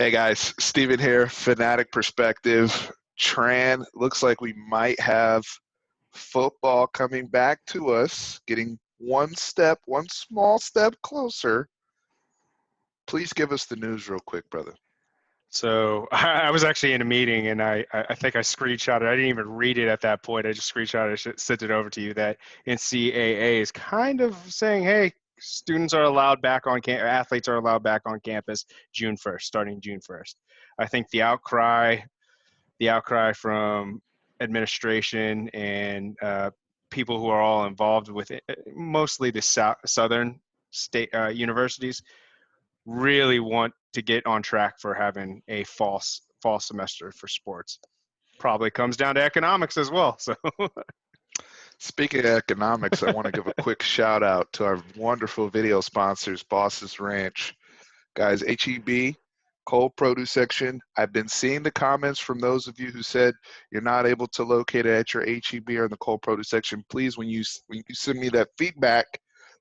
Hey guys, Steven here, Fanatic Perspective. Tran, looks like we might have football coming back to us, getting one small step closer. Please give us the news real quick, brother. So I was actually in a meeting and I think I screenshotted. I didn't even read it at that point. I just screenshotted it, sent it over to you that NCAA is kind of saying, hey, students are allowed back on campus, athletes are allowed back on campus June 1st, starting June 1st. I think the outcry from administration and people who are all involved with it, mostly the southern state universities, really want to get on track for having a fall semester for sports. Probably comes down to economics as well. So Speaking of economics, I want to give a quick shout out to our wonderful video sponsors, Boss's Ranch. Guys, HEB, cold produce section. I've been seeing the comments from those of you who said you're not able to locate it at your HEB or in the cold produce section. Please, when you send me that feedback,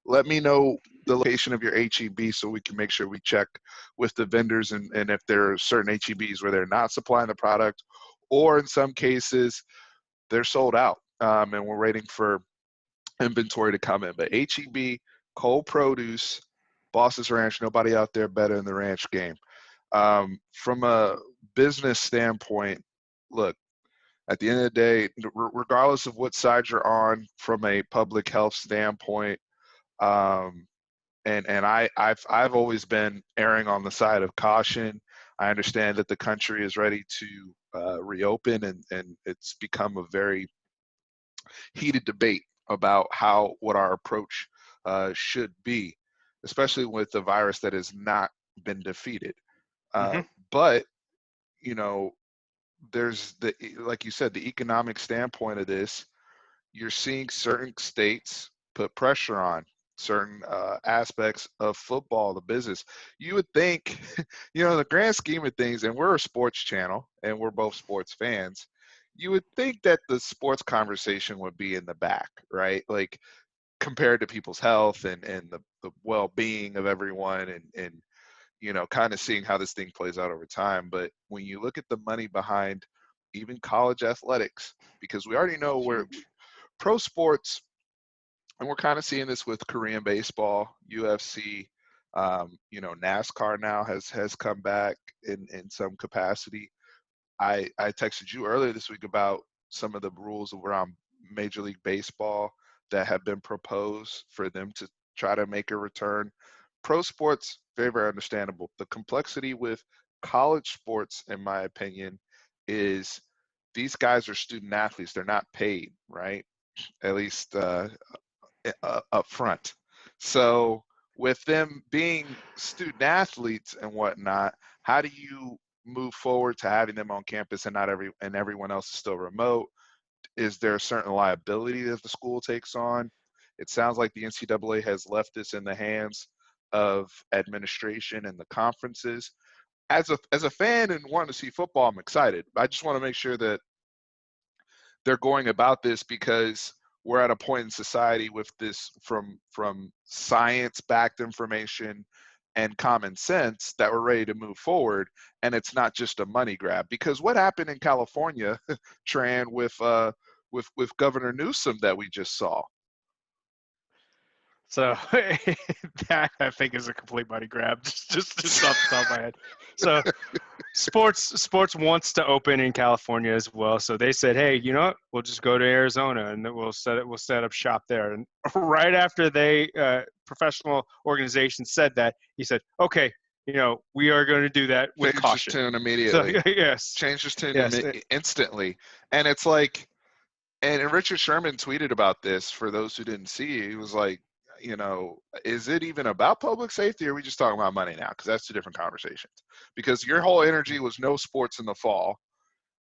let me know the location of your HEB so we can make sure we check with the vendors and if there are certain HEBs where they're not supplying the product, or in some cases they're sold out and we're waiting for inventory to come in. But HEB, cold produce, Boss's Ranch, nobody out there better in the ranch game. From a business standpoint, look, at the end of the day, regardless of what side you're on from a public health standpoint, I've always been erring on the side of caution. I understand that the country is ready to reopen, and it's become a very heated debate about what our approach should be, especially with a virus that has not been defeated. mm-hmm. But you know, there's like you said, the economic standpoint of this. You're seeing certain states put pressure on certain aspects of football, the business. You would think, in the grand scheme of things, and we're a sports channel and we're both sports fans, you would think that the sports conversation would be in the back, right? Like compared to people's health and the well-being of everyone and kind of seeing how this thing plays out over time. But when you look at the money behind even college athletics, because we already know where pro sports, and we're kind of seeing this with Korean baseball, UFC, NASCAR now has come back in some capacity. I texted you earlier this week about some of the rules around Major League Baseball that have been proposed for them to try to make a return. Pro sports, very, very understandable. The complexity with college sports, in my opinion, is these guys are student athletes. They're not paid, right? At least up front. So with them being student athletes and whatnot, how do you move forward to having them on campus and everyone else is still remote? Is there a certain liability that the school takes on? It sounds like the NCAA has left this in the hands of administration and the conferences. As a fan and wanting to see football, I'm excited. I just want to make sure that they're going about this because we're at a point in society with this from science-backed information and common sense that we're ready to move forward, and it's not just a money grab. Because what happened in California, Tran, with Governor Newsom that we just saw? So that I think is a complete money grab, just off the top of my head. So sports wants to open in California as well. So they said, hey, you know what? We'll just go to Arizona and we'll set up shop there. And right after professional organization said that, he said, okay, we are going to do that with Changed caution. his tune immediately. So, yes. Changed his tune yes. Instantly. And it's like, and Richard Sherman tweeted about this for those who didn't see. He was like, is it even about public safety, or are we just talking about money now? Because that's two different conversations. Because your whole energy was no sports in the fall.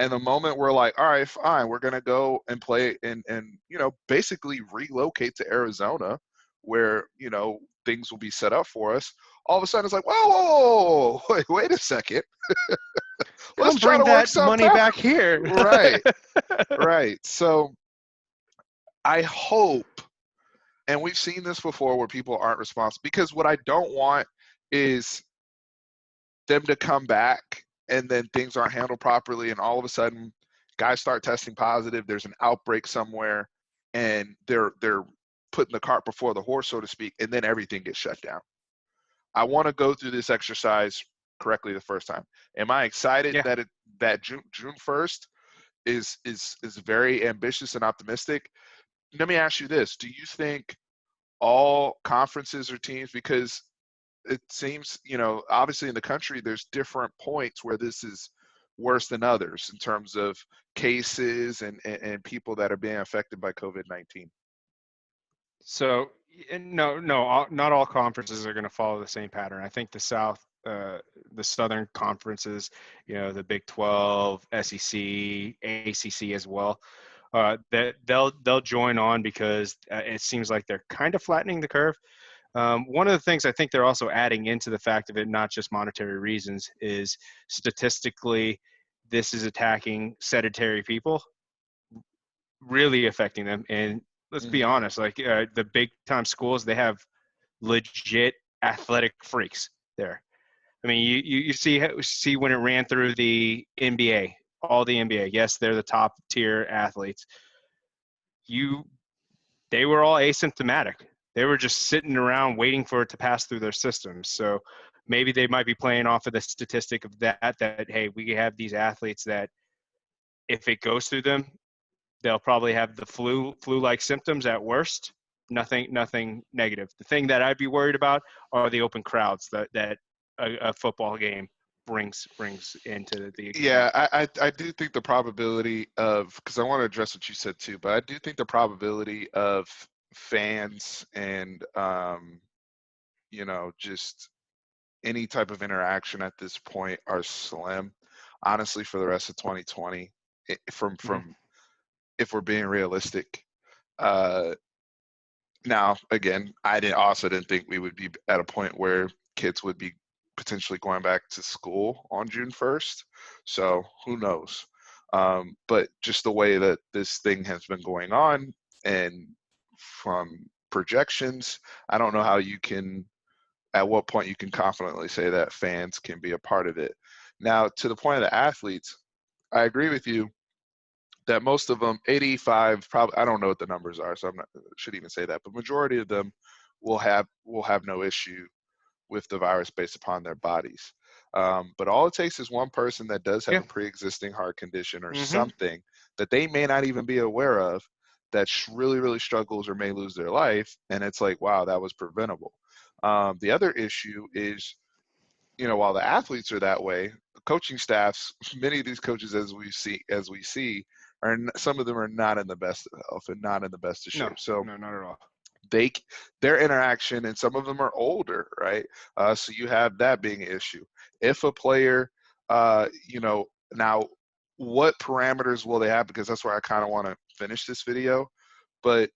And the moment we're like, all right, fine, we're going to go and play and basically relocate to Arizona where, things will be set up for us. All of a sudden it's like, whoa, wait a second. Let's bring that money back here. Right. So I hope, and we've seen this before where people aren't responsible, because what I don't want is them to come back and then things aren't handled properly, and all of a sudden guys start testing positive, there's an outbreak somewhere, and they're putting the cart before the horse, so to speak, and then everything gets shut down. I want to go through this exercise correctly the first time. Am I excited Yeah. that June 1st is very ambitious and optimistic? Let me ask you this: do you think all conferences or teams, because it seems, obviously in the country there's different points where this is worse than others in terms of cases and people that are being affected by COVID-19? So no, not all conferences are going to follow the same pattern. I think the Southern conferences, the Big 12, SEC, ACC as well, that they'll join on because it seems like they're kind of flattening the curve. One of the things I think they're also adding into the fact of it, not just monetary reasons, is statistically, this is attacking sedentary people, really affecting them. And let's be Mm-hmm. honest, like the big time schools, they have legit athletic freaks there. I mean, you see when it ran through the NBA, all the NBA. Yes, they're the top tier athletes. They were all asymptomatic. They were just sitting around waiting for it to pass through their systems. So maybe they might be playing off of the statistic of that hey, we have these athletes that if it goes through them, they'll probably have the flu-like symptoms at worst. Nothing negative. The thing that I'd be worried about are the open crowds that a football game brings into the account. Yeah, I do think the probability of, because I want to address what you said too, but I do think the probability of fans and just any type of interaction at this point are slim. Honestly, for the rest of 2020, Mm-hmm. from if we're being realistic. Uh, Now, again, also didn't think we would be at a point where kids would be potentially going back to school on June 1st. So who knows? But just the way that this thing has been going on, and from projections, I don't know how you can, at what point you can confidently say that fans can be a part of it. Now, to the point of the athletes, I agree with you that most of them, 85, probably, I don't know what the numbers are, so should even say that, but majority of them will have no issue with the virus based upon their bodies. But all it takes is one person that does have Yeah. a pre-existing heart condition or Mm-hmm. something that they may not even be aware of, that really, really struggles or may lose their life, and it's like, wow, that was preventable. The other issue is, while the athletes are that way, the coaching staffs, many of these coaches, as we see, some of them are not in the best of health and not in the best of No, shape. So no, not at all. they their interaction, and some of them are older, right? So you have that being an issue. If a player, now what parameters will they have? Because that's where I kind of want to finish this video. But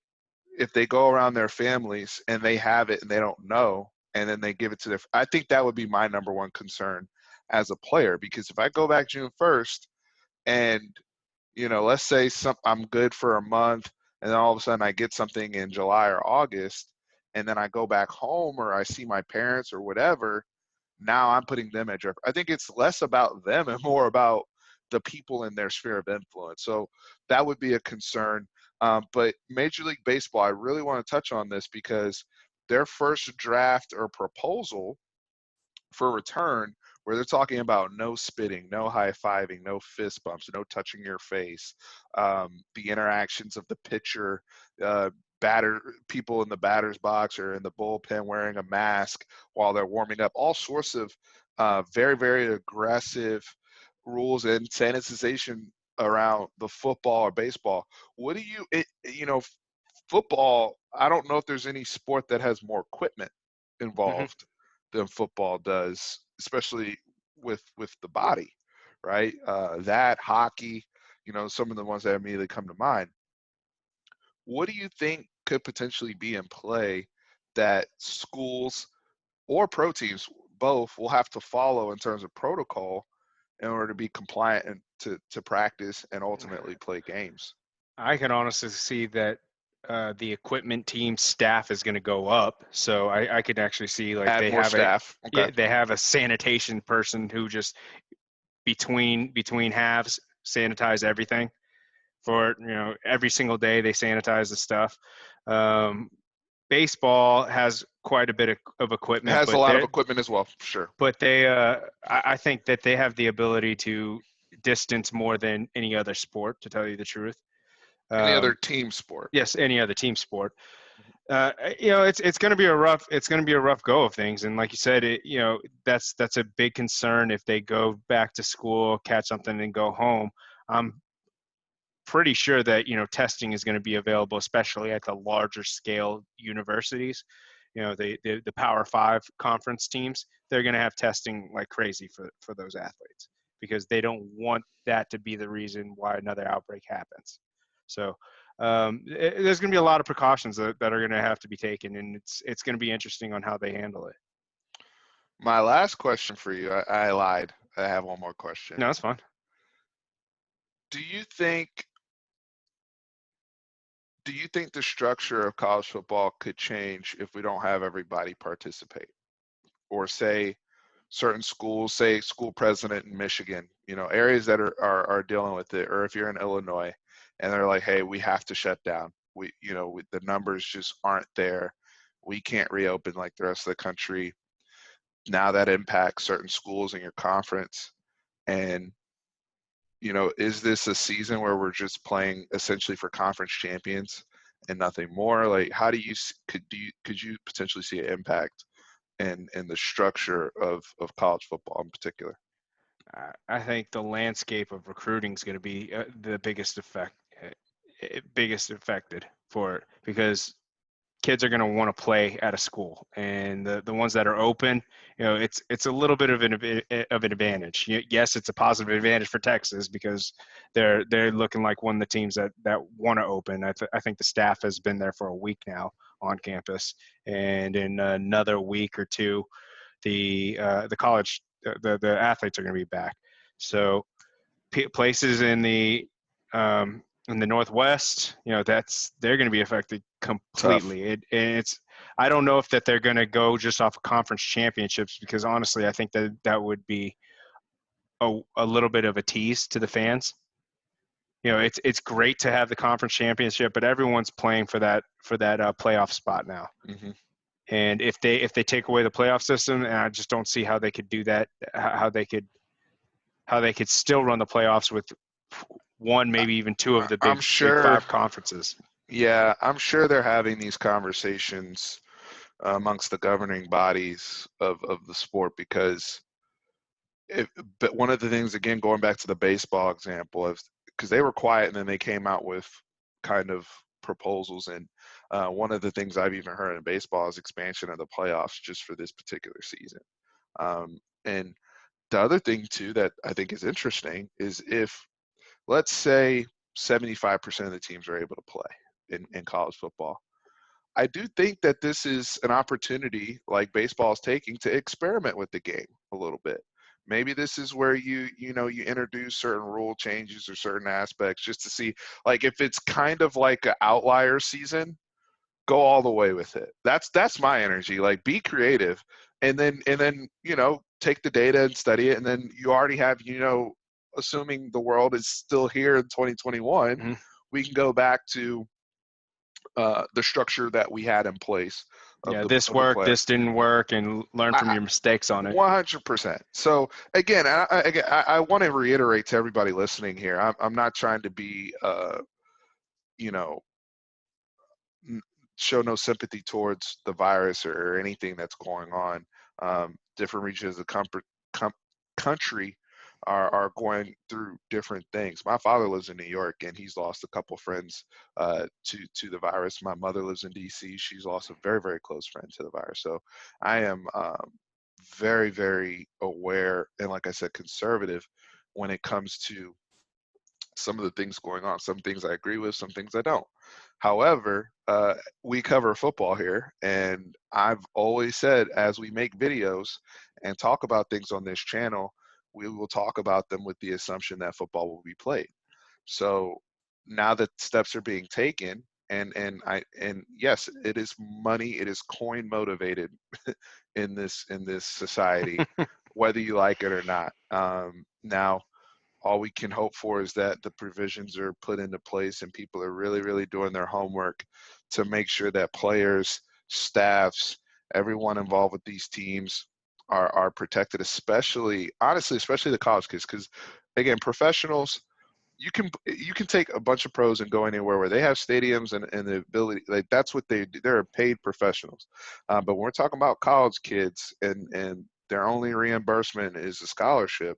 if they go around their families and they have it and they don't know, and then they give it to I think that would be my number one concern as a player, because if I go back June 1st and, let's say I'm good for a month, and then all of a sudden I get something in July or August, and then I go back home or I see my parents or whatever, now I'm putting them at jeopardy. I think it's less about them and more about the people in their sphere of influence. So that would be a concern. But Major League Baseball, I really want to touch on this because their first draft or proposal for return, where they're talking about no spitting, no high-fiving, no fist bumps, no touching your face, the interactions of the pitcher, uh, people in the batter's box or in the bullpen wearing a mask while they're warming up, all sorts of very, very aggressive rules and sanitization around the football or baseball. What do football, I don't know if there's any sport that has more equipment Mm-hmm. involved than football does, especially with the body, right? That hockey, some of the ones that immediately come to mind. What do you think could potentially be in play that schools or pro teams both will have to follow in terms of protocol in order to be compliant and to practice and ultimately play games? I can honestly see that the equipment team staff is going to go up. So I could actually see like Add more staff. Okay. they have a sanitation person who just between halves sanitize everything for every single day they sanitize the stuff. Um, Baseball has quite a bit of It equipment, has a lot of equipment as well, for sure. but they I think that they have the ability to distance more than any other sport, to tell you the truth. Any other Um, team sport. yes, any other team sport. It's going to be a rough go of things, and like you said, that's a big concern if they go back to school, catch something, and go home. I'm pretty sure that testing is going to be available, especially at the larger scale universities. The Power Five conference teams, they're going to have testing like crazy for those athletes because they don't want that to be the reason why another outbreak happens. So there's going to be a lot of precautions that are going to have to be taken, and it's going to be interesting on how they handle it. My last question for you, I lied. I have one more question. No, that's fine. Do you think the structure of college football could change if we don't have everybody participate? Or say certain schools, say school president in Michigan, areas that are dealing with it, or if you're in Illinois and they're like, hey, we have to shut down. The numbers just aren't there. We can't reopen like the rest of the country. Now that impacts certain schools in your conference. And is this a season where we're just playing essentially for conference champions and nothing more? Like, how do you could you potentially see an impact in the structure of college football in particular? I think the landscape of recruiting is going to be the biggest affected for it because kids are going to want to play at a school, and the ones that are open, it's a little bit of an advantage. Yes, it's a positive advantage for Texas because they're looking like one of the teams that want to open. I think the staff has been there for a week now on campus, and in another week or two, the college the athletes are going to be back. So places in the Northwest, they're going to be affected Tough. completely. I don't know if that they're going to go just off of conference championships because honestly, I think that would be a little bit of a tease to the fans. It's great to have the conference championship, but everyone's playing for that playoff spot now. Mm-hmm. And if they take away the playoff system, and I just don't see how they could do that, how they could still run the playoffs with one, maybe even two of the I'm big sure. five conferences. Yeah, I'm sure they're having these conversations amongst the governing bodies of the sport because but one of the things, again, going back to the baseball example, of because they were quiet and then they came out with kind of proposals, and one of the things I've even heard in baseball is expansion of the playoffs just for this particular season. And the other thing too that I think is interesting is if, let's say, 75% of the teams are able to play in college football, I do think that this is an opportunity, like baseball is taking, to experiment with the game a little bit. Maybe this is where you introduce certain rule changes or certain aspects just to see, like, if it's kind of like an outlier season, go all the way with it. That's my energy. Like, be creative, and then take the data and study it, and then you already have, assuming the world is still here in 2021, Mm-hmm. we can go back to the structure that we had in place of Yeah, the this worked, player. this didn't work, and learn from your mistakes on it. 100%. So again, I want to reiterate to everybody listening here, I'm not trying to be, you know, show no sympathy towards the virus or anything that's going on. Different regions of the country are going through different things. My father lives in New York, and he's lost a couple friends to the virus. My mother lives in DC. She's lost a very, very close friend to the virus. So I am very, very aware and, like I said, conservative when it comes to some of the things going on. Some things I agree with, some things I don't. However, we cover football here, and I've always said, as we make videos and talk about things on this channel, we will talk about them with the assumption that football will be played. So now that steps are being taken And yes, it is money. It is coin motivated in this society, whether you like it or not. Now, all we can hope for is that the provisions are put into place and people are really, really doing their homework to make sure that players, staffs, everyone involved with these teams are protected, especially, honestly, especially the college kids. Because, again, professionals, you can take a bunch of pros and go anywhere where they have stadiums and the ability, like that's what they do. They're paid professionals. But when we're talking about college kids and their only reimbursement is a scholarship,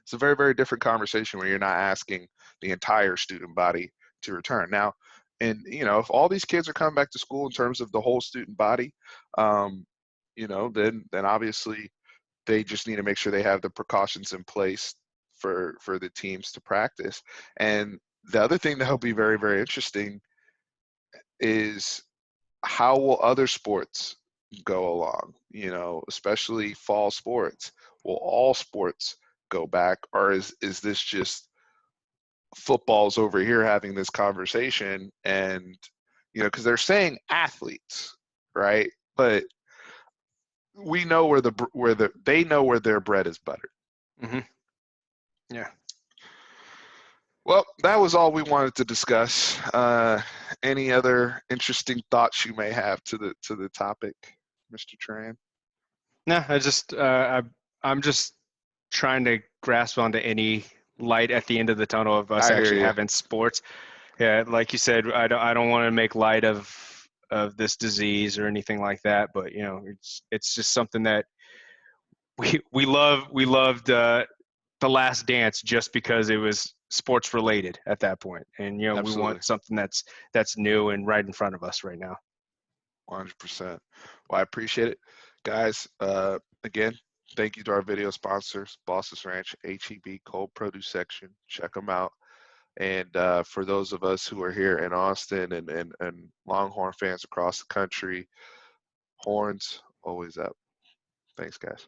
it's a very, very different conversation where you're not asking the entire student body to return. Now, and if all these kids are coming back to school in terms of the whole student body, um, then obviously they just need to make sure they have the precautions in place for the teams to practice. And the other thing that'll be very, very interesting is how will other sports go along, especially fall sports. Will all sports go back, or is this just football's over here having this conversation? And because they're saying athletes, right? But we know they know where their bread is buttered. Mm-hmm. Yeah. Well, that was all we wanted to discuss. Any other interesting thoughts you may have to the topic, Mr. Tran? No, I'm just trying to grasp onto any light at the end of the tunnel of us I hear actually you. having sports. Yeah, like you said, I don't want to make light of this disease or anything like that, but it's just something that we loved The Last Dance just because it was sports related at that point, and we Absolutely. want something that's new and right in front of us right now. 100%. Well, I appreciate it, guys. Again, thank you to our video sponsors, Boss's Ranch, HEB Cold Produce Section. Check them out. And for those of us who are here in Austin and Longhorn fans across the country, horns always up. Thanks, guys.